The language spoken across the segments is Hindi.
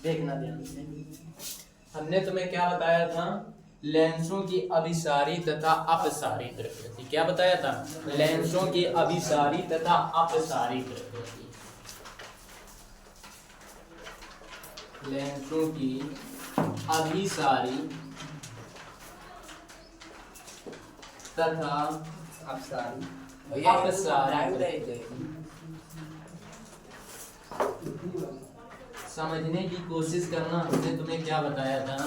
देखना ध्यान से। हमने तुम्हें क्या बताया था? लेंसों की अभिसारी तथा अपसारी प्रकृति। क्या बताया था? लेंसों की अभिसारी तथा अपसारी प्रकृति। लेंसों की अभिसारी तथा अपसारी समझने की कोशिश करना। हमने तुम्हें क्या बताया था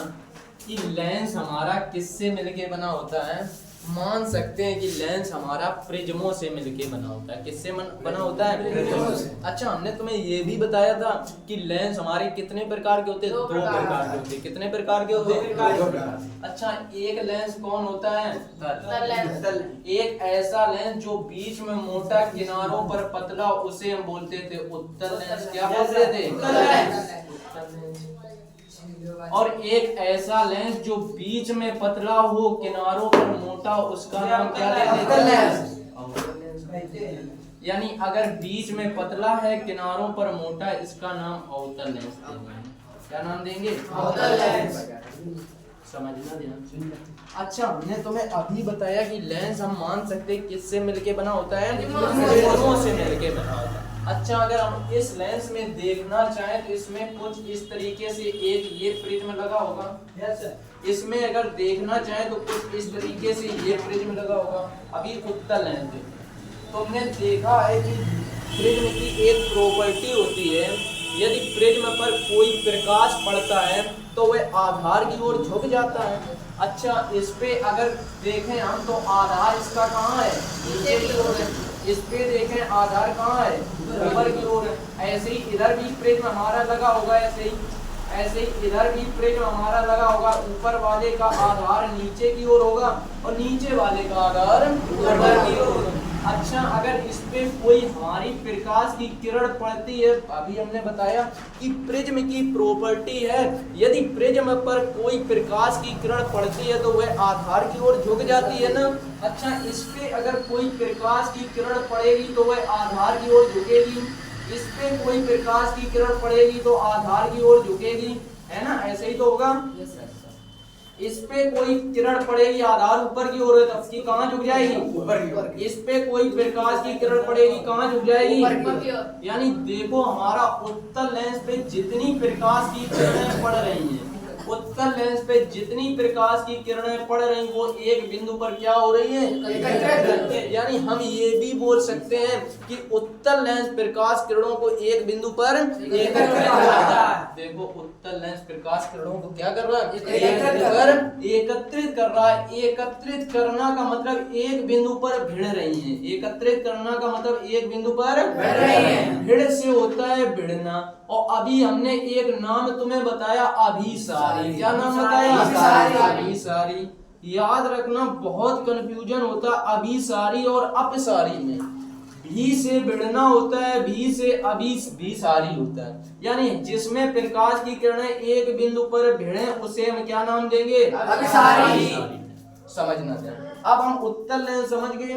कि लेंस हमारा किससे मिलके बना होता है? मान सकते हैं कि लेंस हमारा प्रिज्मों से मिलके बना होता है। किससे बना होता है? प्रिज्मों से। अच्छा, हमने तुम्हें ये भी बताया था कि लेंस हमारे कितने प्रकार के होते हैं? 2 प्रकार के होते हैं। कितने प्रकार के होते हैं? 2 प्रकार। अच्छा, एक लेंस कौन होता है? तल। एक ऐसा लेंस जो बीच में मोटा किनारों पर पतला, उसे हम बोलते थे उत्तल लेंस। क्या बोलते थे? उत्तल लेंस। और एक ऐसा लेंस जो बीच में पतला हो, किनारों पर मोटा, उसका नाम क्या लेते थे? यानी अगर बीच में पतला है, किनारों पर मोटा, इसका नाम अवतल लेंस देंगे। क्या नाम देंगे? अवतल लेंस। समझना ध्यान से। अच्छा, हमने तुम्हें अभी बताया कि लेंस हम मान सकते हैं किससे मिलके बना होता है? प्रिज्मों से मिलके बना होता है। अच्छा, अगर हम इस लेंस में देखना चाहें तो इसमें कुछ इस तरीके से एक ये प्रिज्म लगा होगा। इसमें अगर देखना चाहें तो कुछ इस तरीके से ये प्रिज्म लगा होगा। अभी उत्तल लेंस देखो, तुमने देखा है कि प्रिज्म की एक प्रॉपर्टी होती है, यदि प्रिज्म पर कोई प्रकाश पड़ता है तो वह आधार की ओर झुक जाता है। अच्छा, इस पे अगर देखें हम तो आधार इसका कहाँ है? नीचे की ओर है। इस पे देखें आधार कहाँ है? ऊपर की ओर है। ऐसे ही इधर भी प्रिज्म हमारा लगा होगा। ऐसे ही इधर भी प्रिज्म हमारा लगा होगा। ऊपर वाले का आधार नीचे की ओर होगा और नीचे वाले का आधार ऊपर की ओर। अच्छा, अगर इस पे कोई हमारी प्रकाश की किरण पड़ती है, अभी हमने बताया कि प्रिज्म की प्रॉपर्टी है, यदि प्रिज्म पर कोई प्रकाश की किरण पड़ती है तो वह आधार की ओर झुक जाती है ना। अच्छा, इस पे अगर कोई प्रकाश की किरण पड़ेगी तो वह आधार की ओर झुकेगी। इस पे कोई प्रकाश की किरण पड़ेगी तो आधार की ओर झुकेगी, है ना? ऐसे ही तो होगा। इस पे कोई किरण पड़ेगी, आधार ऊपर की ओर है, तब की कहाँ झुक जाएगी? ऊपर की ओर। इस पे कोई प्रकाश की किरण पड़ेगी, कहाँ झुक जाएगी? ऊपर की ओर। यानी देखो, हमारा उत्तल लेंस पे जितनी प्रकाश की किरणें पड़ रही हैं, उत्तल लेंस पे जितनी प्रकाश की किरणें पड़ रही, वो एक बिंदु पर क्या हो रही है? यानी हम ये भी बोल सकते हैं कि उत्तल लेंस प्रकाश किरणों को एक बिंदु पर एकत्रित करता है। देखो, उत्तल लेंस प्रकाश किरणों को क्या कर रहा है? एकत्रित कर रहा है। एकत्रित करना का मतलब एक बिंदु पर भिड़ रही है। एकत्रित करना का मतलब एक बिंदु पर भिड़ रही है। भिड़ से होता है भिड़ना। और अभी हमने एक नाम तुम्हें बताया, अभिसारी। क्या नाम बताया? अभिसारी। याद रखना, बहुत कंफ्यूजन होता है अभिसारी और अपसारी में। भी से भिड़ना होता है, भी से अभिसारी होता है। यानी जिसमें प्रकाश की किरणें एक बिंदु पर भिड़े, उसे हम क्या नाम देंगे? अभिसारी। समझना चाहिए। अब हम उत्तल लेंस समझ गए।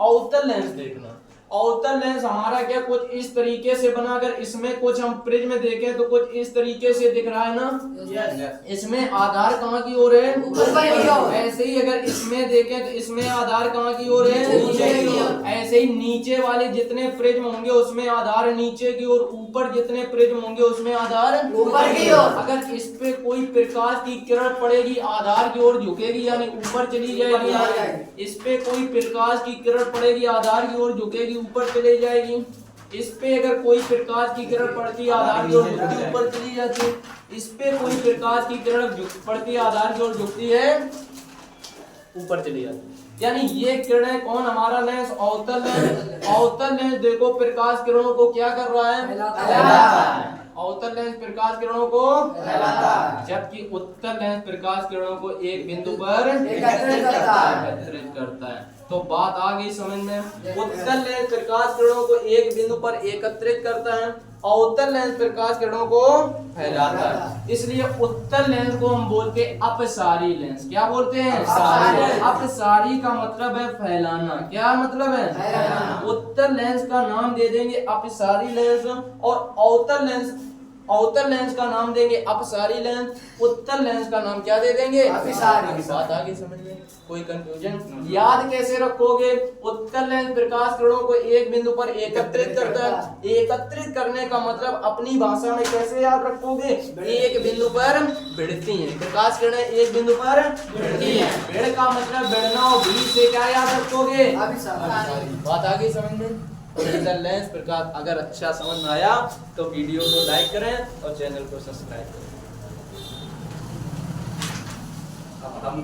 अवतल लेंस देखना। अवतल लेंस हमारा क्या कुछ इस तरीके से बना, अगर इसमें कुछ हम प्रिज्म देखें तो कुछ इस तरीके से दिख रहा है ना। इसमें आधार कहाँ की ओर है? ऊपर की ओर। ऐसे ही अगर इसमें देखें तो इसमें आधार कहाँ की ओर है? नीचे की ओर। ऐसे ही नीचे वाले जितने प्रिज्म होंगे उसमें आधार नीचे की ओर, ऊपर जितने प्रिज्म होंगे उसमें आधार ऊपर की ओर। अगर इस पे कोई प्रकाश की किरण पड़ेगी, आधार की ओर झुकेगी, यानी ऊपर चली जाएगी। इस पे कोई प्रकाश की किरण पड़ेगी, आधार की ओर झुकेगी, ऊपर चली जाएगी। इस पे अगर कोई प्रकाश की किरण पड़ती है, आधार की ओर झुकती है, ऊपर चली जाती है। इस पे कोई प्रकाश की किरण पड़ती है, आधार की ओर झुकती है, ऊपर चली जाती है। यानी ये किरणें कौन? हमारा लेंस अवतल लेंस। अवतल लेंस देखो प्रकाश किरणों को क्या कर रहा है? फैलाता है। अवतल लेंस प्रकाश किरणों को फैलाता है, जबकि उत्तल लेंस प्रकाश किरणों को एक बिंदु पर एकत्रित करता है। तो बात आ गई समझ में। उत्तल लेंस प्रकाश किरणों को एक बिंदु पर एकत्रित करता है, अवतल लेंस प्रकाश किरणों को फैलाता है। इसलिए उत्तल लेंस को हम बोलते हैं अपसारी लेंस। क्या बोलते हैं? अपसारी का मतलब है फैलाना। क्या मतलब है? फैलाना। उत्तल लेंस का नाम दे देंगे अपसारी लेंस, और अवतल लेंस अवतल लेंस का नाम देंगे अपसारी लेंस, उत्तल लेंस का नाम क्या दे देंगे? अभिसारी। बात आगे समझ में? कोई कंफ्यूजन? याद कैसे रखोगे? उत्तल लेंस प्रकाश किरणों को एक बिंदु पर एकत्रित करता है। एकत्रित करने का मतलब अपनी भाषा में कैसे याद रखोगे? एक बिंदु पर भिड़ती हैं, प्रकाश किरणें एक बिंदु पर भिड़ती हैं। भिड़ का मतलब भिड़ना, और भी से क्या याद रखोगे? अभिसारी। बात आ गई समझ में? उत्तल लेंस प्रकाश अगर अच्छा समझ में आया तो वीडियो को लाइक करें और चैनल को सब्सक्राइब करें। अब हम